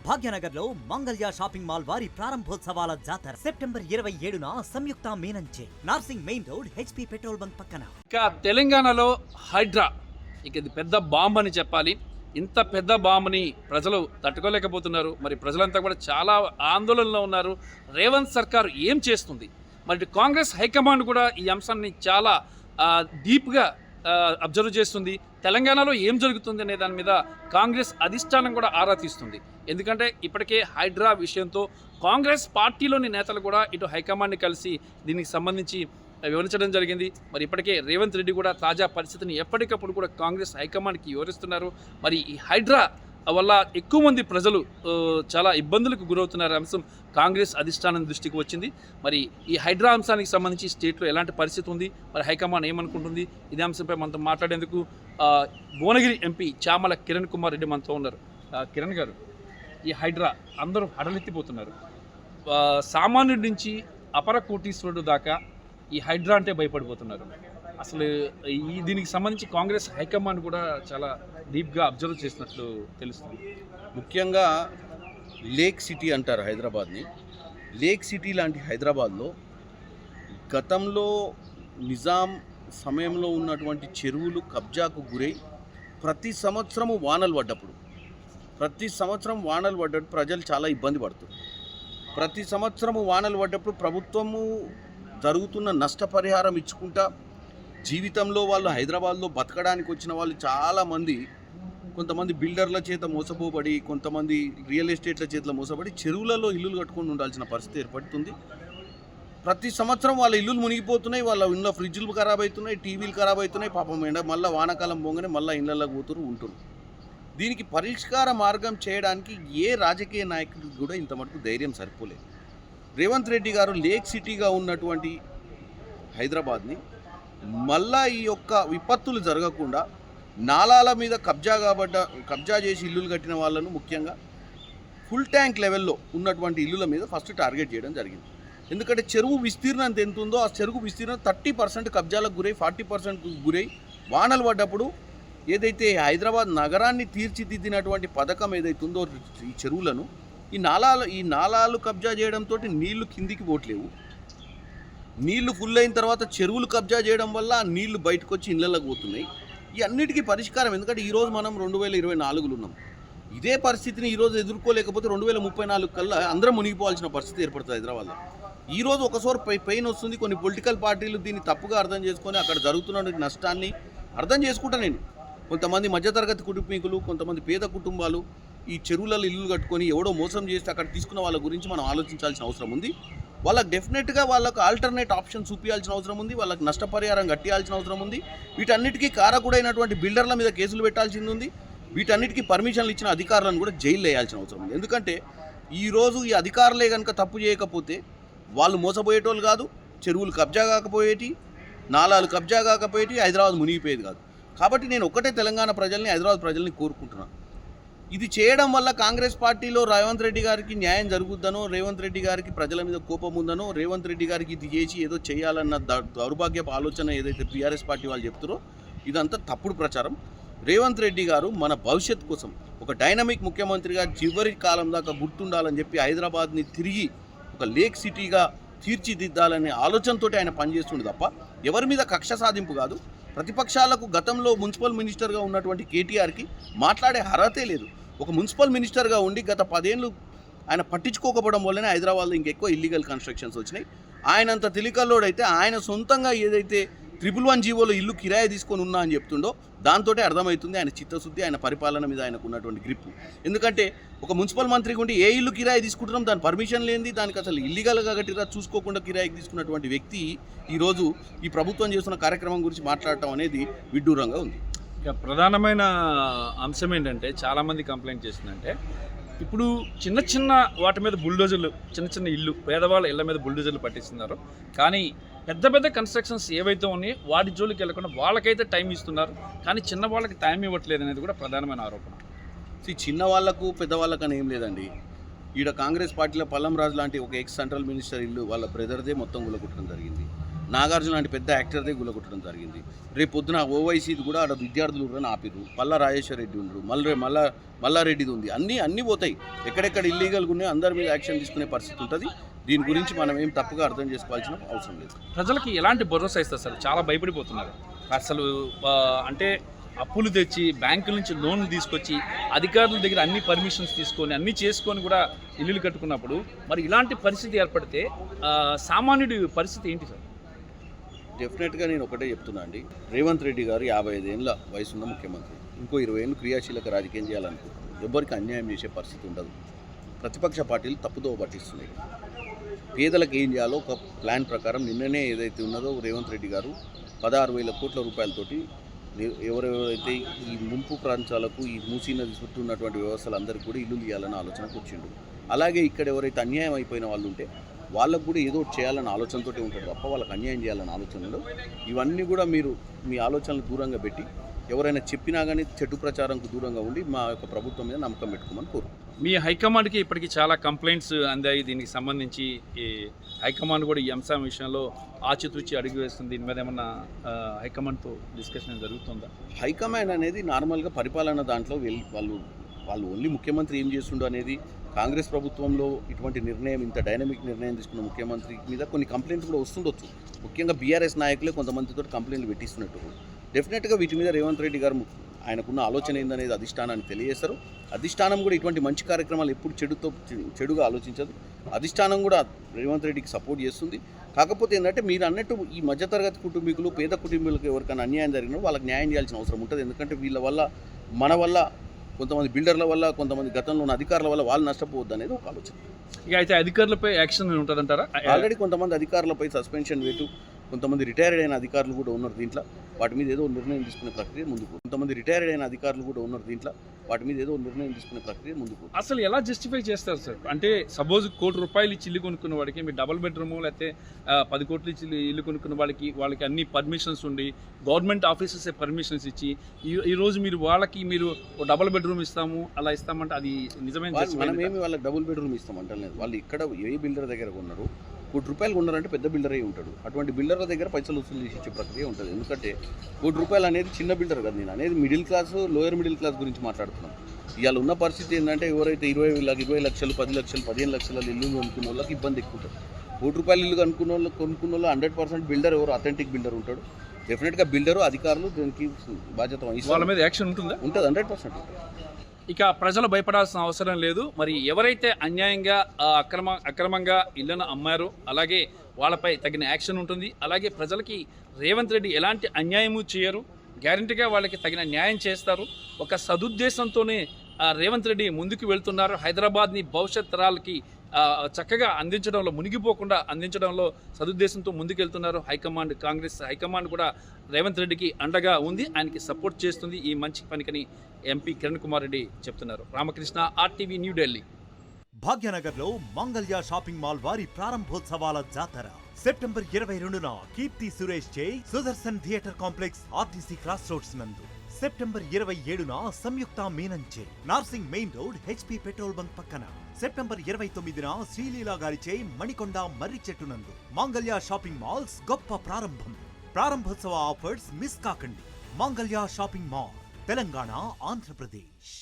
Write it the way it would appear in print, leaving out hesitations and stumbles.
భాగ్యనగర్ లో Mangalya shopping mall వారి ప్రారంభోత్సవాల జాతర సెప్టెంబర్ 27న సంయుక్త మీనంచే Narsing main road HP petrol bunk పక్కన. ఇక తెలంగాణలో హైడ్రా ఇది పెద్ద బాంబ్ అని చెప్పాలి. ఇంత పెద్ద బాంబుని ప్రజలు తట్టుకోలేకపోతున్నారు. మరి ప్రజలంతా కూడా చాలా ఆందోళనలో ఉన్నారు. రేవంత్ సర్కార్ ఏం చేస్తుంది? మరి కాంగ్రెస్ హైకమాండ్ కూడా ఈ అంశాన్ని చాలా డీప్గా అబ్జర్వ్ చేస్తుంది. తెలంగాణలో ఏం జరుగుతుంది అనే దాని మీద కాంగ్రెస్ అధిష్టానం కూడా ఆరా తీస్తుంది. ఎందుకంటే ఇప్పటికే హైడ్రా విషయంతో కాంగ్రెస్ పార్టీలోని నేతలు కూడా ఇటు హైకమాండ్ని కలిసి దీనికి సంబంధించి వివరించడం జరిగింది. మరి ఇప్పటికే రేవంత్ రెడ్డి కూడా తాజా పరిస్థితిని ఎప్పటికప్పుడు కూడా కాంగ్రెస్ హైకమాండ్కి వివరిస్తున్నారు. మరి ఈ హైడ్రా వల్ల ఎక్కువ మంది ప్రజలు చాలా ఇబ్బందులకు గురవుతున్నారు అంశం కాంగ్రెస్ అధిష్టానం దృష్టికి వచ్చింది. మరి ఈ హైడ్రా అంశానికి సంబంధించి స్టేట్లో ఎలాంటి పరిస్థితి ఉంది, మరి హైకమాండ్ ఏమనుకుంటుంది, ఇదే అంశంపై మనతో మాట్లాడేందుకు భువనగిరి ఎంపీ చామల కిరణ్ కుమార్ రెడ్డి మనతో ఉన్నారు. కిరణ్ గారు, ఈ హైడ్రా అందరూ హడలెత్తిపోతున్నారు. సామాన్యుడి నుంచి అపర కోటీశ్వరుడు దాకా ఈ హైడ్రా అంటే భయపడిపోతున్నారు. అసలు దీనికి సంబంధించి కాంగ్రెస్ హైకమాండ్ కూడా చాలా డీప్గా అబ్జర్వ్ చేసినట్లు తెలుస్తుంది. ముఖ్యంగా లేక్ సిటీ అంటారు హైదరాబాద్ని. లేక్ సిటీ లాంటి హైదరాబాద్లో గతంలో నిజాం సమయంలో ఉన్నటువంటి చెరువులు కబ్జాకు గురై ప్రతి సంవత్సరం వానలు పడ్డప్పుడు ప్రజలు చాలా ఇబ్బంది పడుతుంది. ప్రతి సంవత్సరము వానలు పడ్డప్పుడు ప్రభుత్వము జరుగుతున్న నష్టపరిహారం ఇచ్చుకుంటా జీవితంలో వాళ్ళు హైదరాబాద్లో బతకడానికి వచ్చిన వాళ్ళు చాలామంది, కొంతమంది బిల్డర్ల చేత మోసపోబడి, కొంతమంది రియల్ ఎస్టేట్ల చేతిలో మోసపడి చెరువులలో ఇల్లులు కట్టుకొని ఉండాల్సిన పరిస్థితి ఏర్పడుతుంది. ప్రతి సంవత్సరం వాళ్ళ ఇల్లులు మునిగిపోతున్నాయి, వాళ్ళ ఇంట్లో ఫ్రిడ్జ్లు ఖరాబ్ అవుతున్నాయి, టీవీలు ఖరాబ్ అవుతున్నాయి. పాపం మళ్ళీ వానాకాలం పోగానే మళ్ళీ ఇళ్ళల్లో కూతురు ఉంటున్నారు. దీనికి పరిష్కార మార్గం చేయడానికి ఏ రాజకీయ నాయకుడికి కూడా ఇంత మటుకు ధైర్యం సరిపోలేదు. రేవంత్ రెడ్డి గారు లేక్ సిటీగా ఉన్నటువంటి హైదరాబాద్ని మళ్ళా ఈ యొక్క విపత్తులు జరగకుండా నాలాల మీద కబ్జా చేసి ఇల్లులు కట్టిన వాళ్ళను, ముఖ్యంగా ఫుల్ ట్యాంక్ లెవెల్లో ఉన్నటువంటి ఇల్లుల మీద ఫస్ట్ టార్గెట్ చేయడం జరిగింది. ఎందుకంటే చెరువు విస్తీర్ణం ఎంత ఉందో ఆ చెరువు విస్తీర్ణం 30% కబ్జాలకు గురై 40% గురై వానలు పడ్డప్పుడు ఏదైతే హైదరాబాద్ నగరాన్ని తీర్చిదిద్దినటువంటి పథకం ఏదైతుందో ఈ చెరువులను ఈ నాలాలు కబ్జా చేయడంతో నీళ్లు కిందికి పోట్లేవు. నీళ్లు ఫుల్ అయిన తర్వాత చెరువులు కబ్జా చేయడం వల్ల ఆ నీళ్లు బయటకు వచ్చి ఇళ్ళకి పోతున్నాయి. ఈ అన్నిటికీ పరిష్కారం, ఎందుకంటే ఈరోజు మనం 2024లో ఉన్నాం. ఇదే పరిస్థితిని ఈరోజు ఎదుర్కోలేకపోతే 2034 కల్లా అందరం మునిగిపోవాల్సిన పరిస్థితి ఏర్పడుతుంది హైదరాబాద్లో. ఈరోజు ఒకసారి పెయిన్ వస్తుంది. కొన్ని పొలిటికల్ పార్టీలు దీన్ని తప్పుగా అర్థం చేసుకొని అక్కడ జరుగుతున్న నష్టాన్ని అర్థం చేసుకుంటా. నేను కొంతమంది మధ్యతరగతి కుటుంబీకులు, కొంతమంది పేద కుటుంబాలు ఈ చెరువులలో ఇల్లు కట్టుకొని ఎవడో మోసం చేస్తే అక్కడ తీసుకున్న వాళ్ళ గురించి మనం ఆలోచించాల్సిన అవసరం ఉంది. వాళ్ళకి డెఫినెట్గా వాళ్ళకు ఆల్టర్నేట్ ఆప్షన్ చూపించాల్సిన అవసరం ఉంది. వాళ్ళకి నష్టపరిహారం కట్టియాల్సిన అవసరం ఉంది. వీటన్నిటికీ కారకుడైనటువంటి బిల్డర్ల మీద కేసులు పెట్టాల్సింది ఉంది. వీటన్నిటికీ పర్మిషన్లు ఇచ్చిన అధికారులను కూడా జైలు వేయాల్సిన అవసరం ఉంది. ఎందుకంటే ఈరోజు ఈ అధికారులే కనుక తప్పు చేయకపోతే వాళ్ళు మోసపోయేటోళ్ళు కాదు, చెరువులు కబ్జా కాకపోయేటి, నాలాలు కబ్జా కాకపోయేటి, హైదరాబాద్ మునిగిపోయేది కాదు. కాబట్టి నేను ఒకటే తెలంగాణ ప్రజల్ని, హైదరాబాద్ ప్రజల్ని కోరుకుంటున్నాను. ఇది చేయడం వల్ల కాంగ్రెస్ పార్టీలో రేవంత్ రెడ్డి గారికి న్యాయం జరుగుద్దనో, రేవంత్ రెడ్డి గారికి ప్రజల మీద కోపం ఉందనో, రేవంత్ రెడ్డి గారికి ఇది చేసి ఏదో చేయాలన్న దౌర్భాగ్యపు ఆలోచన ఏదైతే టీఆర్ఎస్ పార్టీ వాళ్ళు చెప్తారో ఇదంతా తప్పుడు ప్రచారం. రేవంత్ రెడ్డి గారు మన భవిష్యత్తు కోసం ఒక డైనమిక్ ముఖ్యమంత్రిగా చివరి కాలం దాకా గుర్తుండాలని చెప్పి హైదరాబాద్ని తిరిగి ఒక లేక్ సిటీగా తీర్చిదిద్దాలనే ఆలోచనతో ఆయన పనిచేస్తుండే తప్ప ఎవరి మీద కక్ష సాధింపు కాదు. ప్రతిపక్షాలకు గతంలో మున్సిపల్ మినిస్టర్గా ఉన్నటువంటి కేటీఆర్కి మాట్లాడే అర్హతే లేదు. ఒక మున్సిపల్ మినిస్టర్గా ఉండి గత 10 ఏళ్ళు ఆయన పట్టించుకోకపోవడం వల్లనే హైదరాబాద్లో ఇంకెక్కువ ఇల్లీగల్ కన్స్ట్రక్షన్స్ వచ్చినాయి. ఆయనంత తెలికల్లోడైతే ఆయన సొంతంగా ఏదైతే 111 జీవోలో ఇల్లు కిరాయి తీసుకొని ఉన్నా అని చెప్తుండో దాంతో అర్థమవుతుంది ఆయన చిత్తశుద్ధి, ఆయన పరిపాలన మీద ఆయనకు ఉన్నటువంటి గ్రిప్. ఎందుకంటే ఒక మున్సిపల్ మంత్రికి ఉండి ఏ ఇల్లు కిరాయి తీసుకుంటున్నాం, దాని పర్మిషన్ లేనిది, దానికి అసలు ఇల్లీగల్గా కట్టిరా చూసుకోకుండా కిరాయికి తీసుకున్నటువంటి వ్యక్తి ఈరోజు ఈ ప్రభుత్వం చేస్తున్న కార్యక్రమం గురించి మాట్లాడటం అనేది విడ్డూరంగా ఉంది. ఇక ప్రధానమైన అంశం ఏంటంటే చాలామంది కంప్లైంట్ చేసిందంటే ఇప్పుడు చిన్న వాటి మీద బుల్డోజర్లు, చిన్న ఇల్లు, పేదవాళ్ళ ఇళ్ళ మీద బుల్డోజర్లు పట్టిస్తున్నారు. కానీ పెద్ద కన్స్ట్రక్షన్స్ ఏవైతే ఉన్నాయో వాటి జోలికి వెళ్ళకుండా వాళ్ళకైతే టైం ఇస్తున్నారు, కానీ చిన్న వాళ్ళకి టైం ఇవ్వట్లేదు అనేది కూడా ప్రధానమైన ఆరోపణ. చిన్న వాళ్ళకు పెద్దవాళ్ళకు అని ఏం లేదండి. ఈడ కాంగ్రెస్ పార్టీలో పల్లం రాజు లాంటి ఒక ఎక్స్ సెంట్రల్ మినిస్టర్ ఇల్లు వాళ్ళ బ్రదర్దే మొత్తం గులగొట్టడం జరిగింది. నాగార్జున లాంటి పెద్ద యాక్టర్దే గులగొట్టడం జరిగింది. రేపు పొద్దున ఓవైసీది కూడా ఆడ విద్యార్థులు కూడా ఆపిర్రు. పల్లా రాజేశ్వర రెడ్డి ఉండరు, మల్లారెడ్డిది ఉంది. అన్నీ పోతాయి. ఎక్కడెక్కడ ఇల్లీగల్గా ఉన్నాయో అందరి మీద యాక్షన్ తీసుకునే పరిస్థితి ఉంటుంది. దీని గురించి మనం ఏం తప్పుగా అర్థం చేసుకోవాల్సిన అవసరం లేదు. ప్రజలకి ఎలాంటి భరోసా ఇస్తారు సార్? చాలా భయపడిపోతున్నారు అసలు. అంటే అప్పులు తెచ్చి బ్యాంకుల నుంచి లోన్లు తీసుకొచ్చి అధికారుల దగ్గర అన్ని పర్మిషన్స్ తీసుకొని అన్నీ చేసుకొని కూడా ఇల్లులు కట్టుకున్నప్పుడు మరి ఇలాంటి పరిస్థితి ఏర్పడితే సామాన్యుడి పరిస్థితి ఏంటి సార్? డెఫినెట్గా నేను ఒకటే చెప్తున్నా అండి, రేవంత్ రెడ్డి గారు 55 ఏళ్ళ వయసున్న ముఖ్యమంత్రి. ఇంకో 20 ఏళ్ళు క్రియాశీలక రాజకీయం చేయాలనుకుంటున్నారు. ఎవ్వరికి అన్యాయం చేసే పరిస్థితి ఉండదు. ప్రతిపక్ష పార్టీలు తప్పుదోవ పట్టిస్తున్నాయి. పేదలకు ఏం చేయాలో ఒక ప్లాన్ ప్రకారం నిన్ననే ఏదైతే ఉన్నదో రేవంత్ రెడ్డి గారు 16,000 కోట్ల రూపాయలతోటి ఎవరెవరైతే ఈ ముంపు ప్రాంతాలకు ఈ మూసీ నది చుట్టూ ఉన్నటువంటి వ్యవస్థలందరికీ కూడా ఇల్లు ఇవ్వాలని ఆలోచనకు వచ్చిండు. అలాగే ఇక్కడ ఎవరైతే అన్యాయం అయిపోయిన వాళ్ళు ఉంటే వాళ్ళకు కూడా ఏదో చేయాలన్న ఆలోచనతోటే ఉంటారు తప్ప వాళ్ళకి అన్యాయం చేయాలన్న ఆలోచనలు. ఇవన్నీ కూడా మీరు మీ ఆలోచనలు దూరంగా పెట్టి ఎవరైనా చెప్పినా కానీ చెడు ప్రచారంకు దూరంగా ఉండి మా యొక్క ప్రభుత్వం మీద నమ్మకం పెట్టుకోమని కోరు. మీ హైకమాండ్కి ఇప్పటికీ చాలా కంప్లైంట్స్ అందాయి. దీనికి సంబంధించి ఈ హైకమాండ్ కూడా ఈ అంశం విషయంలో ఆచితూచి అడుగు వేస్తుంది. దీని మీద ఏమన్నా హైకమాండ్తో డిస్కషన్ జరుగుతుందా? హైకమాండ్ అనేది నార్మల్గా పరిపాలన దాంట్లో వాళ్ళు ఓన్లీ ముఖ్యమంత్రి ఏం చేస్తుండో అనేది, కాంగ్రెస్ ప్రభుత్వంలో ఇటువంటి నిర్ణయం, ఇంత డైనమిక్ నిర్ణయం తీసుకున్న ముఖ్యమంత్రి మీద కొన్ని కంప్లైంట్స్ కూడా వస్తుండొచ్చు. ముఖ్యంగా బీఆర్ఎస్ నాయకులే కొంతమందితో కంప్లైంట్లు పెట్టిస్తున్నట్టు. డెఫినెట్గా వీటి మీద రేవంత్ రెడ్డి గారు ఆయనకున్న ఆలోచన ఏందనేది అధిష్టానానికి తెలియజేస్తారు. అధిష్టానం కూడా ఇటువంటి మంచి కార్యక్రమాలు ఎప్పుడు చెడుగా ఆలోచించదు. అధిష్టానం కూడా రేవంత్ రెడ్డికి సపోర్ట్ చేస్తుంది. కాకపోతే ఏంటంటే మీరు అన్నట్టు ఈ మధ్యతరగతి కుటుంబీకులు, పేద కుటుంబీకులకు ఎవరికైనా అన్యాయం జరిగినా వాళ్ళకి న్యాయం చేయాల్సిన అవసరం ఉంటుంది. ఎందుకంటే వీళ్ళ వల్ల, మన వల్ల, కొంతమంది బిల్డర్ల వల్ల, కొంతమంది గతంలో ఉన్న అధికారుల వల్ల వాళ్ళు నష్టపోవద్దు అనేది ఒక ఆలోచన. ఇక అయితే అధికారులపై యాక్షన్ ఉంటుందంటారా? ఆల్రెడీ కొంతమంది అధికారులపై సస్పెన్షన్ వేటు, కొంతమంది రిటైర్డ్ అయిన అధికారులు కూడా ఉన్నారు దీంట్లో. వాటి మీద ఏదో నిర్ణయం తీసుకునే ప్రక్రియ ముందుకు. అసలు ఎలా జస్టిఫై చేస్తారు సార్? అంటే సపోజ్ ₹1 కోటి ఇచ్చి ఇల్లు కొనుక్కున్న వాడికి, మీరు డబుల్ బెడ్రూమ్ లేకపోతే 10 కోట్లు ఇచ్చి ఇల్లు కొనుక్కున్న వాళ్ళకి అన్ని పర్మిషన్స్ ఉండి గవర్నమెంట్ ఆఫీసెస్ పర్మిషన్స్ ఇచ్చి ఈ రోజు మీరు డబుల్ బెడ్రూమ్ ఇస్తాము అలా ఇస్తామంటే అది నిజమైన? మనం ఏమి వాళ్ళకి డబుల్ బెడ్రూమ్ ఇస్తామంటే వాళ్ళు ఇక్కడ ఏ బిల్డర్ దగ్గర కొన్నారు, ₹1 కోటి ఉన్నారంటే పెద్ద బిల్డరే ఉంటాడు. అటువంటి బిల్డర్ల దగ్గర పైసలు వసూలు చేసి ఇచ్చే ప్రక్రియ ఉంటుంది. ఎందుకంటే ₹1 కోటి అనేది చిన్న బిల్డర్ కదా, నేను అనేది middle class, lower middle class గురించి మాట్లాడుతున్నాం. ఇవాళ ఉన్న పరిస్థితి ఏంటంటే ఎవరైతే 20 లక్షలు, 10 లక్షలు, 15 లక్షల ఇల్లు కొనుక్కున్న వాళ్ళకి ఇబ్బంది ఎక్కువ ఉంటుంది. ₹1 కోటి ఇల్లు కొనుక్కున్న వాళ్ళు 100% బిల్డర్ ఎవరు అథెంటిక్ బిల్డర్ ఉంటాడు. డెఫినెట్గా బిల్డరు, అధికారులు దీనికి బాధ్యత వహిస్తారు. వాళ్ళ మీద యాక్షన్ ఉంటుందా? ఉంటుంది, 100%. ఇక ప్రజలు భయపడాల్సిన అవసరం లేదు. మరి ఎవరైతే అన్యాయంగా అక్రమంగా ఇళ్లను అమ్మారో అలాగే వాళ్ళపై తగిన యాక్షన్ ఉంటుంది. అలాగే ప్రజలకి రేవంత్ రెడ్డి ఎలాంటి అన్యాయము చేయరు, గ్యారంటీగా వాళ్ళకి తగిన న్యాయం చేస్తారు. ఒక సదుద్దేశంతోనే రేవంత్ రెడ్డి ముందుకు వెళ్తున్నారు. హైదరాబాద్ని భవిష్యత్ తరాలకి చక్కగా అందించడంలో, మునిగిపోకుండా అందించడంలో సదుద్దేశంతో ముందుకెళ్తున్నారు హైకమాండ్. కాంగ్రెస్ హైకమాండ్ కూడా రేవంత్ రెడ్డికి అండగా ఉంది, ఆయనకి సపోర్ట్ చేస్తుంది ఈ మంచి పనికని ఎంపీ కిరణ్ కుమార్ రెడ్డి చెప్తున్నారు. రామకృష్ణ, ఆర్టీవీ, న్యూఢిల్లీ. భాగ్యనగర్లో మంగళ్య షాపింగ్ మాల్ వారి ప్రారంభోత్సవాల జాతర సెప్టెంబర్ 22న కీర్తి సురేష్ చే Sudarshan theatre complex RTC cross roads నందు, సెప్టెంబర్ 27న సంయుక్త మీనన్ చే Narsing main road HP petrol bunk పక్కన, సెప్టెంబర్ 29న శ్రీలీలా గారిచే మణికొండ మర్రి చెట్టు నందు. మంగళ్య షాపింగ్ మాల్స్ గొప్ప ప్రారంభం. ప్రారంభోత్సవ ఆఫర్స్ మిస్ కాకండి. Mangalya shopping mall, Telangana, Andhra Pradesh.